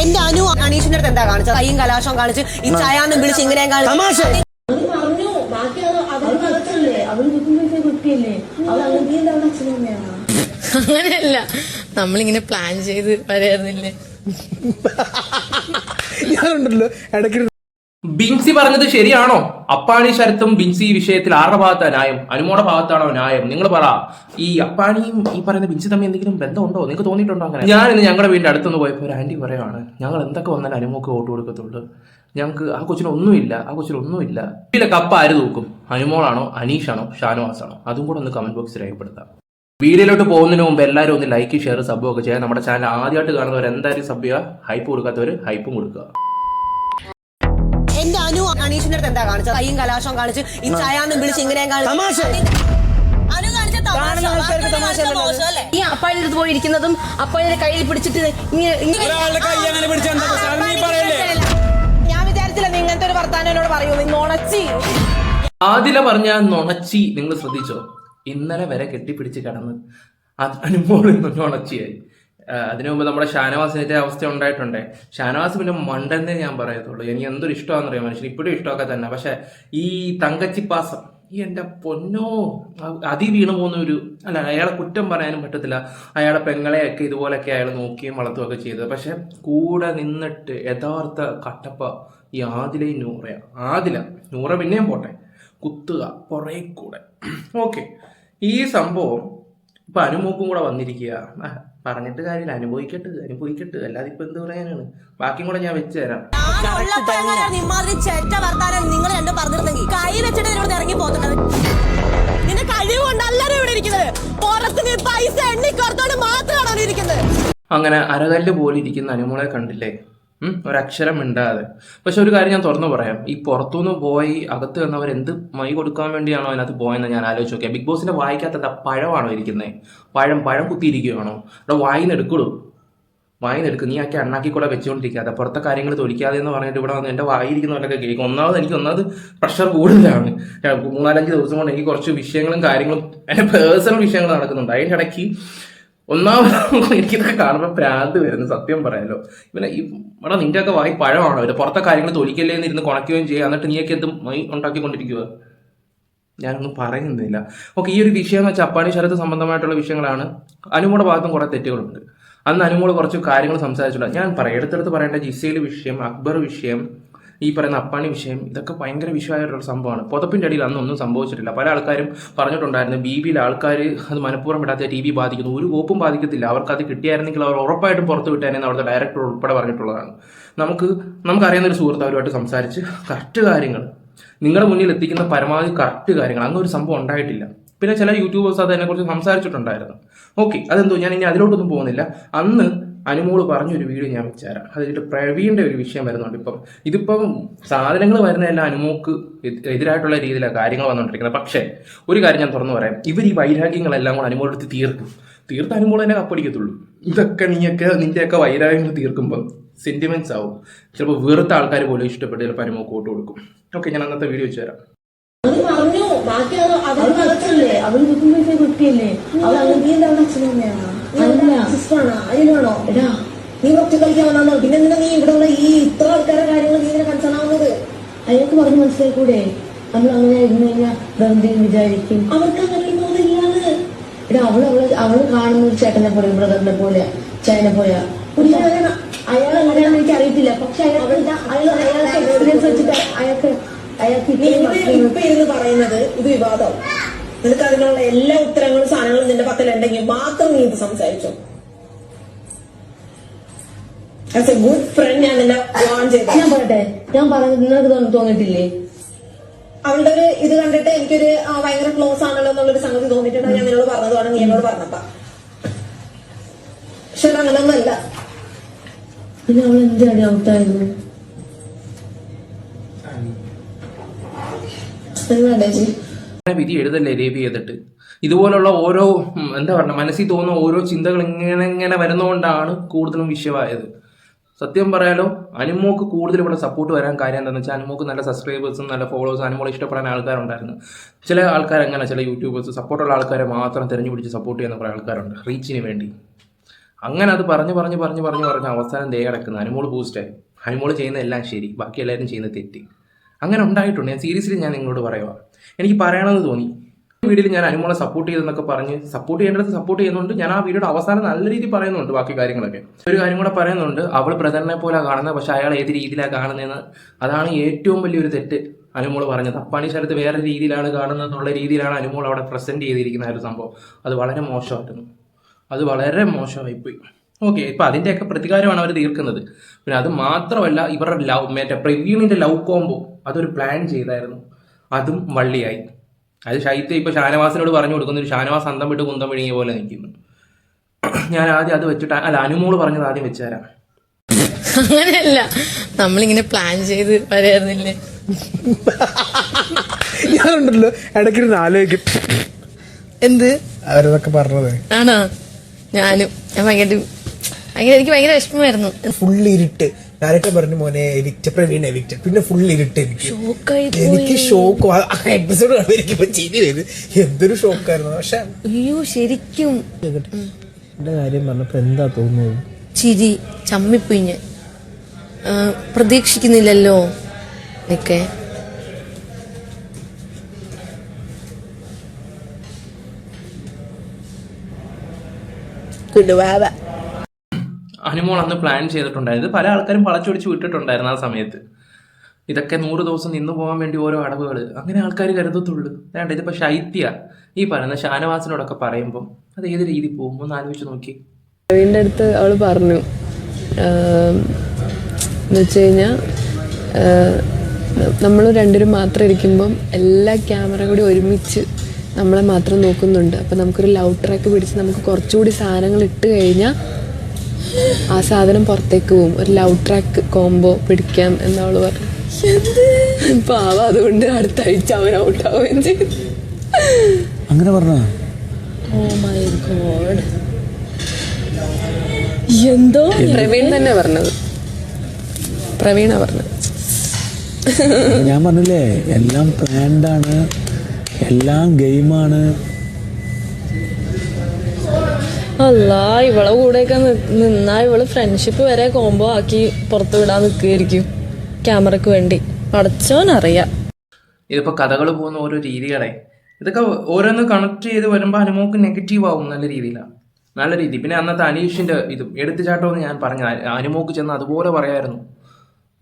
എന്റെ അനു അനീഷിന്റെ അടുത്ത് എന്താ കാണിച്ചത്? കയ്യും കലാശം കാണിച്ച് ഈ ചായാന്ന് വിളിച്ച് ഇങ്ങനെ കാണിച്ചു. അങ്ങനെയല്ല, നമ്മളിങ്ങനെ പ്ലാൻ ചെയ്ത് പറയാറില്ലേ. ബിൻസി പറഞ്ഞത് ശരിയാണോ? അപ്പാണി ശരത്തും ബിൻസി വിഷയത്തിൽ ആരുടെ ഭാഗത്താണ് ന്യായം? അനുമോടെ ഭാഗത്താണോ ന്യായം? നിങ്ങൾ പറ. ഈ അപ്പാണിയും ഈ പറയുന്ന ബിൻസി തമ്മിൽ എന്തെങ്കിലും ബന്ധമുണ്ടോ? നിങ്ങൾക്ക് തോന്നിയിട്ടുണ്ടോ അങ്ങനെ? ഞാൻ ഇന്ന് ഞങ്ങളുടെ വീടിന്റെ അടുത്തുനിന്ന് പോയപ്പോൾ ഒരു ആന്റി പറയുവാണ്, ഞങ്ങൾ എന്തൊക്കെ വന്നാലും അനുമോക്ക് വോട്ട് കൊടുക്കത്തുള്ളൂ, ഞങ്ങൾക്ക് ആ കൊച്ചിനൊന്നുമില്ല. ഇതിലെ കപ്പ ആര് തൂക്കും? അനുമോളാണോ, അനീഷാണോ, ഷാനവാസാണോ? അതും കൂടെ ഒന്ന് കമന്റ് ബോക്സിൽ രേഖപ്പെടുത്താം. വീഡിയോയിലോട്ട് പോകുന്നതിന് മുമ്പ് എല്ലാവരും ഒന്ന് ലൈക്ക്, ഷെയർ, സബ് ഒക്കെ ചെയ്യാം. നമ്മുടെ ചാനൽ ആദ്യമായിട്ട് കാണുന്നവർ എന്തായാലും സബ് ചെയ്യുക, ഹൈപ്പ് കൊടുക്കാത്തവർ ഹൈപ്പും കൊടുക്കുക. എന്റെ അനു അനീഷിന്റെ അടുത്ത് എന്താ കാണിച്ചത്? കയ്യും കലാശം കാണിച്ച് ഈ ചായാന്ന് വിളിച്ച് ഇങ്ങനെ കാണിച്ചു. ഈ അപ്പാഴിന്റെ അടുത്ത് പോയി ഇരിക്കുന്നതും അപ്പാഴിന്റെ കയ്യിൽ പിടിച്ചിട്ട് ഞാൻ വിചാരിച്ചില്ല ഇങ്ങനത്തെ ഒരു വർത്താനം എന്നോട് പറയൂ. നുണച്ചി ആദില പറഞ്ഞ നുണച്ചി നിങ്ങൾ ശ്രദ്ധിച്ചോ? ഇന്നലെ വരെ കെട്ടിപ്പിടിച്ച് കിടന്ന് അനുമോൾ നുണച്ചിയായി. അതിനു മുമ്പ് നമ്മുടെ ഷാനവാസിന്റെ അവസ്ഥ ഉണ്ടായിട്ടുണ്ടേ. ഷാനവാസ് പിന്നെ മണ്ടെന്നേ ഞാൻ പറയത്തുള്ളൂ. എനിക്ക് എന്തൊരു ഇഷ്ടമാണെന്നറിയാം, മനുഷ്യൻ ഇപ്പോഴും ഇഷ്ടമൊക്കെ തന്നെ. പക്ഷെ ഈ തങ്കച്ചിപ്പാസം, ഈ എൻ്റെ പൊന്നോ, അതി വീണു പോകുന്ന ഒരു അല്ല, അയാളെ കുറ്റം പറയാനും പറ്റത്തില്ല. അയാളെ പെങ്ങളെയൊക്കെ ഇതുപോലെയൊക്കെ അയാൾ നോക്കിയും വളർത്തുകയൊക്കെ ചെയ്തത്. പക്ഷെ കൂടെ നിന്നിട്ട് യഥാർത്ഥ കട്ടപ്പ ഈ ആദിലയും നൂറ പിന്നെയും പോട്ടെ, കുത്തുക പുറകെ കൂടെ. ഓക്കെ, ഈ സംഭവം ഇപ്പൊ അനുമോക്കും കൂടെ വന്നിരിക്കുക. പറഞ്ഞിട്ട് കാര്യമില്ല, അനുഭവിക്കട്ടെ, അല്ലാതെ ഇപ്പൊ എന്ത് പറയാനാണ്? ബാക്കിയും കൂടെ ഞാൻ വെച്ച് തരാം. നിങ്ങൾ രണ്ടും പറഞ്ഞിരുന്നെങ്കിൽ കൈ വെച്ചിട്ട് ഇറങ്ങി പോകുന്നത്. നിന്റെ കഴിവുകൊണ്ടല്ലോ ഇവിടെ ഇരിക്കുന്നത്, പുറത്ത് നീ പൈസ എണ്ണിക്കോർത്തോണ്ട് മാത്രമാണോ ഇരിക്കുന്നത്? അങ്ങനെ അരകല്ല് പോലെ ഇരിക്കുന്ന അനുമോളെ കണ്ടില്ലേ? ഒരക്ഷരം മിണ്ടാതെ. പക്ഷെ ഒരു കാര്യം ഞാൻ തുറന്നു പറയാം, ഈ പുറത്തുനിന്ന് പോയി അകത്ത് വന്നവർ എന്ത് മൈ കൊടുക്കാൻ വേണ്ടിയാണോ അതിനകത്ത് പോയെന്ന് ഞാൻ ആലോചിച്ച് നോക്കിയാൽ. ബിഗ് ബോസിന്റെ വായിക്കകത്ത് എന്താ പഴമാണോ ഇരിക്കുന്നത്? പഴം കുത്തിയിരിക്കുകയാണോ? അവിടെ വായിന്ന് എടുക്കും. നീ ആക്കി അണ്ണാക്കി കൂടെ വെച്ചുകൊണ്ടിരിക്കാതെ പുറത്തെ കാര്യങ്ങൾ തൊലിക്കാതെ എന്ന് പറഞ്ഞിട്ട് ഇവിടെ വന്ന് എന്റെ വായിരിക്കുന്നവരൊക്കെ കേൾക്കും. ഒന്നാമത് പ്രഷർ കൂടുതലാണ്. 3-4 ദിവസം കൊണ്ട് എനിക്ക് കുറച്ച് വിഷയങ്ങളും കാര്യങ്ങളും എന്റെ പേഴ്സണൽ വിഷയങ്ങൾ നടക്കുന്നുണ്ട്. അതിൻ്റെ ഇടയ്ക്ക് എനിക്കിതൊക്കെ കാണുമ്പോൾ പ്രാന്ത് വരുന്നു, സത്യം പറയാലോ. പിന്നെ ഇവിടെ നിന്റെയൊക്കെ വായി പഴമാണോ? ഇത് പുറത്തെ കാര്യങ്ങൾ തൊലിക്കല്ലേ എന്ന് ഇരുന്ന് കുണയ്ക്കുകയും ചെയ്യുക, എന്നിട്ട് നീയൊക്കെ എന്തും ഉണ്ടാക്കിക്കൊണ്ടിരിക്കുക. ഞാനൊന്നും പറയുന്നില്ല. ഓക്കെ, ഈ ഒരു വിഷയം എന്ന് വെച്ചാൽ അപ്പാണി ശരത്ത് സംബന്ധമായിട്ടുള്ള വിഷയങ്ങളാണ്. അനുമോടെ ഭാഗത്തും കുറെ തെറ്റുകളുണ്ട്. അന്ന് അനുമോള് കുറച്ച് കാര്യങ്ങൾ സംസാരിച്ചില്ല. ഞാൻ പറയാം, എടുത്തെടുത്ത് പറയേണ്ട ജിസയിൽ വിഷയം, അക്ബർ വിഷയം, ഈ പറയുന്ന അപ്പാണി വിഷയം, ഇതൊക്കെ ഭയങ്കര വിഷയമായിട്ടുള്ള സംഭവമാണ്. പുതപ്പിന്റെ അടിയിൽ അന്നൊന്നും സംഭവിച്ചിട്ടില്ല. പല ആൾക്കാരും പറഞ്ഞിട്ടുണ്ടായിരുന്നു ബിബിയിലെ ആൾക്കാർ അത് മനഃപൂർവ്വം വിടാത്ത ടി വി ബാധിക്കുന്നു. ഒരു കോപ്പും ബാധിക്കത്തില്ല. അവർക്ക് അത് കിട്ടിയായിരുന്നെങ്കിൽ അവർ ഉറപ്പായിട്ടും പുറത്ത് വിട്ടായിരുന്നു അവിടുത്തെ ഡയറക്ടർ ഉൾപ്പെടെ പറഞ്ഞിട്ടുള്ളതാണ്. നമുക്കറിയുന്ന ഒരു സുഹൃത്ത് അവരുമായിട്ട് സംസാരിച്ച് കറക്റ്റ് കാര്യങ്ങൾ നിങ്ങളുടെ മുന്നിൽ എത്തിക്കുന്ന പരമാവധി കറക്റ്റ് കാര്യങ്ങൾ, അങ്ങനെ ഒരു സംഭവം ഉണ്ടായിട്ടില്ല. പിന്നെ ചില യൂട്യൂബേഴ്സ് അതിനെക്കുറിച്ച് സംസാരിച്ചിട്ടുണ്ടായിരുന്നു. ഓക്കെ, അതെന്തോ ഞാൻ ഇനി അതിലോട്ടൊന്നും പോകുന്നില്ല. അന്ന് അനുമോള് പറഞ്ഞൊരു വീഡിയോ ഞാൻ വെച്ചുതരാം. അത് കഴിഞ്ഞിട്ട് പ്രവീണിന്റെ ഒരു വിഷയം വരുന്നുണ്ട്. ഇതിപ്പം സാധനങ്ങൾ വരുന്നതെല്ലാം അനുമോക്ക് എതിരായിട്ടുള്ള രീതിയിലാണ് കാര്യങ്ങൾ വന്നുകൊണ്ടിരിക്കുന്നത്. പക്ഷേ ഒരു കാര്യം ഞാൻ തുറന്നു പറയാം, ഇവർ ഈ വൈരാഗ്യങ്ങളെല്ലാം കൂടെ അനുമോളെടുത്ത് തീർത്ത് അനുമോൾ തന്നെ കപ്പടിക്കത്തുള്ളൂ. ഇതൊക്കെ നിന്റെയൊക്കെ വൈരാഗ്യങ്ങൾ തീർക്കുമ്പോൾ സെന്റിമെന്റ്സ് ആവും. ചിലപ്പോൾ വെറുത്ത ആൾക്കാർ പോലും ഇഷ്ടപ്പെട്ട് ചിലപ്പോൾ അനുമോക്ക് വോട്ട് കൊടുക്കും. ഓക്കെ, ഞാൻ അന്നത്തെ വീഡിയോ വെച്ചുതരാം. നീ ഒറ്റ കളിക്കാൻ വന്നാണോ? പിന്നെ നീ ഇവിടെ ഈ ഇത്ര ആൾക്കാരുടെ കാര്യങ്ങൾ നീ ഇങ്ങനെ കൺസേൺ ആവുന്നത്? അയാൾക്ക് പറഞ്ഞ് മനസ്സിലാക്കൂടെ? നമ്മൾ അങ്ങനെ ഇരുന്ന് കഴിഞ്ഞാൽ വെറുതെ വിചാരിക്കും. അവർക്ക് അങ്ങനെ തോന്നില്ലാന്ന്. എടാ, അവള് കാണുന്ന ഒരു ചേട്ടനെ പോലെ, ബ്രദറിനെ പോലെ, ചൈനെ പോലെ. അയാൾ അങ്ങനെയാണെന്ന് എനിക്ക് അറിയത്തില്ല. പക്ഷെ അയാൾക്ക് എക്സ്പീരിയൻസ് വെച്ചിട്ട് അയാൾക്ക് ഇപ്പൊ ഇരുന്ന് പറയുന്നത് ഇത് വിവാദം. നിനക്ക് അതിനുള്ള എല്ലാ ഉത്തരങ്ങളും സാധനങ്ങളും നിന്റെ പക്കലുണ്ടെങ്കിൽ മാത്രം നീ ഇത് സംസാരിച്ചോ. ആസ് എ ഗുഡ് ഫ്രണ്ട് ഞാൻ നിന്നെ വാൺ ചെയ്തു. ഞാൻ പറഞ്ഞത് നിങ്ങൾക്ക് തോന്നിട്ടില്ലേ? അവളുടെ ഒരു ഇത് കണ്ടിട്ട് എനിക്കൊരു ഭയങ്കര ക്ലോസ് ആണല്ലോ എന്നുള്ളൊരു സംഗതി തോന്നിയിട്ടുണ്ട്. ഞാൻ നിന്നോട് പറഞ്ഞതാണ്, നീ എന്നോട് പറഞ്ഞപ്പ. പക്ഷെ അങ്ങനൊന്നല്ല. പിന്നെ അവൾ എന്താണ് ഔട്ടായിരുന്നു? വിധി എഴുതല്ലേ രവി ചെയ്തിട്ട്. ഇതുപോലുള്ള ഓരോ മനസ്സിൽ തോന്നുന്ന ഓരോ ചിന്തകൾ ഇങ്ങനെ വരുന്നതുകൊണ്ടാണ് കൂടുതലും വിഷയമായത്. സത്യം പറയാലോ, അനുമോക്ക് കൂടുതൽ ഇവിടെ സപ്പോർട്ട് വരാൻ കാര്യം എന്താണെന്ന് വെച്ചാൽ അനുമോക്ക് നല്ല സബ്സ്ക്രൈബേഴ്സും നല്ല ഫോളോവേഴ്സും അനുമോളെ ഇഷ്ടപ്പെടാൻ ആൾക്കാരുണ്ടായിരുന്നു. ചില ആൾക്കാർ അങ്ങനെ, ചില യൂട്യൂബേഴ്സ് സപ്പോർട്ടുള്ള ആൾക്കാരെ മാത്രം തിരഞ്ഞു പിടിച്ച് സപ്പോർട്ട് ചെയ്യുന്ന കുറേ ആൾക്കാരുണ്ട് റീച്ചിന് വേണ്ടി. അങ്ങനെ അത് പറഞ്ഞ് അവസാനം ദേ കിടക്കുന്നു. അനുമോള് ബൂസ്റ്റായി. അനുമോള് ചെയ്യുന്ന എല്ലാം ശരി, ബാക്കി എല്ലാവരും ചെയ്യുന്ന തെറ്റ്. അങ്ങനെ ഉണ്ടായിട്ടുണ്ട്. ഞാൻ സീരിയസ്ലി നിങ്ങളോട് പറയുക, എനിക്ക് പറയണമെന്ന് തോന്നി. വീഡിയോയിൽ ഞാൻ അനുമോളെ സപ്പോർട്ട് ചെയ്തെന്നൊക്കെ പറഞ്ഞ് സപ്പോർട്ട് ചെയ്യേണ്ടത് സപ്പോർട്ട് ചെയ്യുന്നുണ്ട്. ഞാൻ ആ വീഡിയോയുടെ അവസാനം നല്ല രീതിയിൽ പറയുന്നുണ്ട് ബാക്കി കാര്യങ്ങളൊക്കെ. ഒരു കാര്യം കൂടെ പറയുന്നുണ്ട്, അവൾ ബ്രദറിനെ പോലെ കാണുന്നത്, പക്ഷെ അയാൾ ഏത് രീതിയിലാണ് കാണുന്നതെന്ന്. അതാണ് ഏറ്റവും വലിയൊരു തെറ്റ് അനുമോള് പറഞ്ഞത്. അപ്പാണി ശരത്ത് വേറെ രീതിയിലാണ് കാണുന്നത് എന്നുള്ള രീതിയിലാണ് അനുമോൾ അവിടെ പ്രസന്റ് ചെയ്തിരിക്കുന്ന ഒരു സംഭവം. അത് വളരെ മോശമായിരുന്നു. അത് വളരെ മോശമായിപ്പോയി. ഓക്കെ, ഇപ്പം അതിൻ്റെയൊക്കെ പ്രതികാരമാണ് അവർ തീർക്കുന്നത്. പിന്നെ അത് മാത്രമല്ല, ഇവരുടെ മറ്റേ പ്രവീണിൻ്റെ ലവ് കോംബോ അതൊരു പ്ലാൻ ചെയ്തായിരുന്നു, അതും വള്ളിയായി. അത് ഷൈത്ത് ഇപ്പം ഷാനവാസിനോട് പറഞ്ഞു കൊടുക്കുന്നു. ഷാനവാസ് അന്തം വിട്ട് കുന്തം വിഴുങ്ങിയ പോലെ നിൽക്കുന്നു. ഞാൻ ആദ്യം അത് വെച്ചിട്ട് അനുമോള് പറഞ്ഞത് ആദ്യം വെച്ചുതരാം. അങ്ങനെയല്ല, നമ്മളിങ്ങനെ പ്ലാൻ ചെയ്ത് വരായിരുന്നില്ലേ? ഞാനുണ്ടല്ലോ ഇടയ്ക്കിരുന്ന് ആലോചിക്കും എന്ത് അവരതൊക്കെ പറഞ്ഞത്. ആണോ? ഞാൻ എനിക്ക് ഭയങ്കര വിഷമമായിരുന്നു. ഫുൾ ഇരുട്ട്. ഞാനൊക്കെ പറഞ്ഞു മോനെ എവിക്റ്റ്, പ്രവീൺ എവിക്റ്റ്, പിന്നെ ഫുൾ ഇരുട്ട്. എനിക്ക് ഷോക്ക് എപ്പിസോഡ് എനിക്കിപ്പോ ചിരി വരും. എന്തൊരു ഷോക്കായിരുന്നു. പക്ഷെ അയ്യോ ശരിക്കും എന്റെ കാര്യം പറഞ്ഞപ്പോ എന്താ തോന്നുന്നത്? ചിരി ചമ്മിപ്പോയി ഞാൻ. പ്രതീക്ഷിക്കുന്നില്ലല്ലോ ഒക്കെ. അനുമോൾ അന്ന് പ്ലാൻ ചെയ്തിട്ടുണ്ടായത്. പല ആൾക്കാരും വളച്ചൊടിച്ച് വിട്ടിട്ടുണ്ടായിരുന്നു ആ സമയത്ത്. ഇതൊക്കെ 100 ദിവസം നിന്ന് പോകാൻ വേണ്ടി ഓരോ അടവുകൾ അങ്ങനെ ആൾക്കാർ കരുതത്തുള്ളൂ. വേണ്ട, ഇതിപ്പോൾ ശൈത്യ ഈ പറയുന്ന ഷാനവാസിനോടൊക്കെ പറയുമ്പം അത് ഏത് രീതി പോകും ഒന്ന് ആലോചിച്ച് നോക്കി. പ്രവീണിൻ്റെ അടുത്ത് അവൾ പറഞ്ഞു എന്ന് വെച്ച് കഴിഞ്ഞാൽ നമ്മൾ രണ്ടുപേരും മാത്രം ഇരിക്കുമ്പം എല്ലാ ക്യാമറ കൂടി ഒരുമിച്ച് നമ്മളെ മാത്രം നോക്കുന്നുണ്ട്. അപ്പം നമുക്കൊരു ലവ് ട്രാക്ക് പിടിച്ച് നമുക്ക് കുറച്ചുകൂടി സാധനങ്ങൾ ഇട്ട് കഴിഞ്ഞാൽ ആ സാധനം പുറത്തേക്ക് പോകും. ഒരു ലവ് ട്രാക്ക് കോംബോ പിടിക്കാം എന്നവള് പറഞ്ഞു. പാവ അതുകൊണ്ട് അടുത്ത ആഴ്ച അവൻ ഔട്ടാവുകയും ചെയ്തു. അങ്ങനെ പറഞ്ഞ ഓ മൈ ഗോഡ്. എന്തോ പ്രവീൺ തന്നെ പറഞ്ഞത്. പ്രവീണ പറഞ്ഞത്. ഞാൻ പറഞ്ഞില്ലേ, എല്ലാം പ്ലാൻഡാണ്, എല്ലാം ഗെയിമാണ്. അല്ല, ഇവളെ കൂടെയൊക്കെ നിന്നാ ഇവള് ഫ്രണ്ട്ഷിപ്പ് വരെ കോംബോ ആക്കി പുറത്തു വിടാൻ നിൽക്കുകയായിരിക്കും ക്യാമറക്ക് വേണ്ടി. അടച്ചോനറിയാം. ഇതിപ്പോൾ കഥകൾ പോകുന്ന ഓരോ രീതികളെ ഇതൊക്കെ ഓരോന്ന് കണക്ട് ചെയ്ത് വരുമ്പോൾ അനുമോക്ക് നെഗറ്റീവ് ആവും നല്ല രീതിയിലാണ്, നല്ല രീതി. പിന്നെ അന്നത്തെ അനീഷിൻ്റെ ഇതും എടുത്തുചാട്ടമെന്ന് ഞാൻ പറഞ്ഞു. അനുമോക്ക് ചെന്ന് അതുപോലെ പറയായിരുന്നു,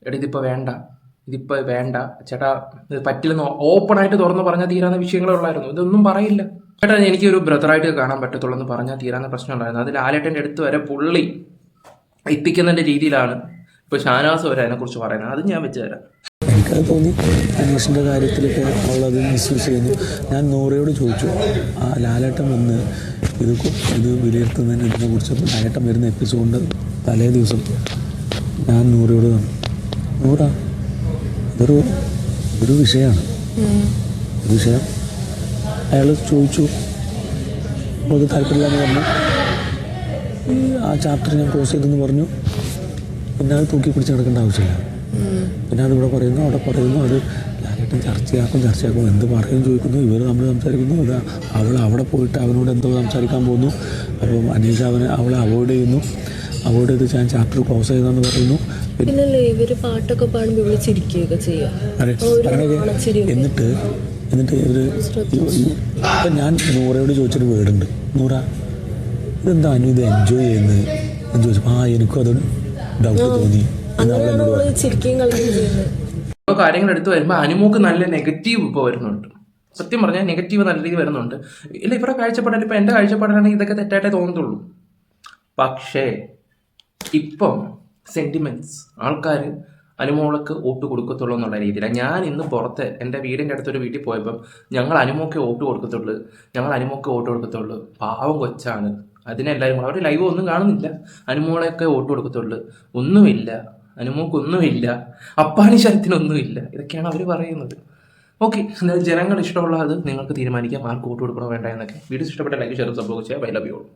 എടാ ഇതിപ്പോൾ വേണ്ട ചേട്ടാ, ഇത് പറ്റില്ലെന്ന് ഓപ്പണായിട്ട് തുറന്ന് പറഞ്ഞാൽ തീരാവുന്ന വിഷയങ്ങളേ ഉള്ളായിരുന്നു. ഇതൊന്നും പറയില്ല. ചേട്ടാ എനിക്കൊരു ബ്രദറായിട്ട് കാണാൻ പറ്റത്തുള്ളൂ എന്ന് പറഞ്ഞാൽ തീരാവുന്ന പ്രശ്നം ഉണ്ടായിരുന്നു. അതിൽ ലാലേട്ടൻ്റെ അടുത്ത് വരെ പുള്ളി എത്തിക്കുന്നതിൻ്റെ രീതിയിലാണ് ഇപ്പോൾ ഷാനവാസ് വരെ അതിനെക്കുറിച്ച് പറയുന്നത്. അത് ഞാൻ വെച്ച് തരാം. എനിക്കത് തോന്നി. അന്വേഷണ കാര്യത്തിലൊക്കെ അവളത് മിസ്യൂസ് ചെയ്യുന്നു. ഞാൻ നൂറയോട് ചോദിച്ചു, ആ ലാലേട്ടൻ വന്ന് ഇത് വിലയിരുത്തുന്നതിന് ഇതിനെക്കുറിച്ച് ലാലേട്ടൻ വരുന്ന എപ്പിസോഡിൻ്റെ തലേ ദിവസം ഞാൻ നൂറയോട് തന്നു, നൂറ ഇതൊരു വിഷയമാണ്, വിഷയം. അയാൾ ചോദിച്ചു, അപ്പോൾ അത് താല്പര്യമില്ലാന്ന് പറഞ്ഞു. ആ ചാപ്റ്റർ ഞാൻ ക്ലോസ് ചെയ്തെന്ന് പറഞ്ഞു. പിന്നെ അത് തൂക്കി പിടിച്ച് നടക്കേണ്ട ആവശ്യമില്ല. പിന്നെ അതിവിടെ പറയുന്നു, അവിടെ പറയുന്നു, അത് ലാലേട്ടൻ ചർച്ചയാക്കും എന്ത് പറയും ചോദിക്കുന്നു. ഇവർ നമ്മൾ സംസാരിക്കുന്നു. ഇത് അവൾ അവിടെ പോയിട്ട് അവനോട് എന്തോ സംസാരിക്കാൻ പോകുന്നു. അപ്പം അനീഷ അവളെ അവോയ്ഡ് ചെയ്യുന്നു. അവോയ്ഡ് ചെയ്ത് ഞാൻ ചാപ്റ്റർ ക്ലോസ് ചെയ്തെന്ന് പറയുന്നു. പിന്നല്ലേ ഇവര് പാട്ടൊക്കെ പാടുമ്പോൾ വിളിച്ചിരിക്കുകയൊക്കെ ചെയ്യാം. എന്നിട്ട് ഇവര് ഇപ്പം ഞാൻ നൂറയോട് ചോദിച്ചൊരു വേർഡുണ്ട്, നൂറ ഇതെന്താ അനു ഇത് എൻജോയ് ചെയ്യുന്നത് എന്ന് ചോദിച്ചപ്പോൾ എനിക്കും അത് ഡൗട്ട് തോന്നി. കാര്യങ്ങൾ എടുത്തു വരുമ്പോൾ അനുമോക്ക് നല്ല നെഗറ്റീവ് ഇപ്പോൾ വരുന്നുണ്ട്. സത്യം പറഞ്ഞാൽ നെഗറ്റീവ് നല്ല രീതിയിൽ വരുന്നുണ്ട്. ഇല്ല ഇവരുടെ കാഴ്ചപ്പാടിൽ ഇപ്പം എൻ്റെ കാഴ്ചപ്പാടാണെങ്കിൽ ഇതൊക്കെ തെറ്റായിട്ടേ തോന്നത്തുള്ളൂ. പക്ഷേ ഇപ്പം സെൻറ്റിമെൻറ്റ്സ് ആൾക്കാർ അനുമോൾക്ക് വോട്ട് കൊടുക്കത്തുള്ളൂ എന്നുള്ള രീതിയിലാണ്. ഞാൻ ഇന്ന് പുറത്ത് എൻ്റെ വീടിൻ്റെ അടുത്തൊരു വീട്ടിൽ പോയപ്പം ഞങ്ങൾ അനുമോക്ക് വോട്ട് കൊടുക്കത്തുള്ളൂ, പാവം കൊച്ചാണ്, അതിനെല്ലാവരും കൂടെ അവർ ലൈവ് ഒന്നും കാണുന്നില്ല, അനുമോളെയൊക്കെ വോട്ട് കൊടുക്കത്തുള്ളൂ, ഒന്നുമില്ല അനുമോക്കൊന്നുമില്ല, അപ്പാണി ശരത്തിനൊന്നുമില്ല. ഇതൊക്കെയാണ് അവർ പറയുന്നത്. ഓക്കെ, എന്തായാലും ജനങ്ങൾ ഇഷ്ടമുള്ളത് നിങ്ങൾക്ക് തീരുമാനിക്കാം, ആർക്ക് വോട്ട് കൊടുക്കണോ വേണ്ട എന്നൊക്കെ. വീഡിയോ ഇഷ്ടപ്പെട്ട ലൈക്ക് ഷെയർ സബ്സ്ക്രൈബ് ചെയ്യുക. Bye love you all.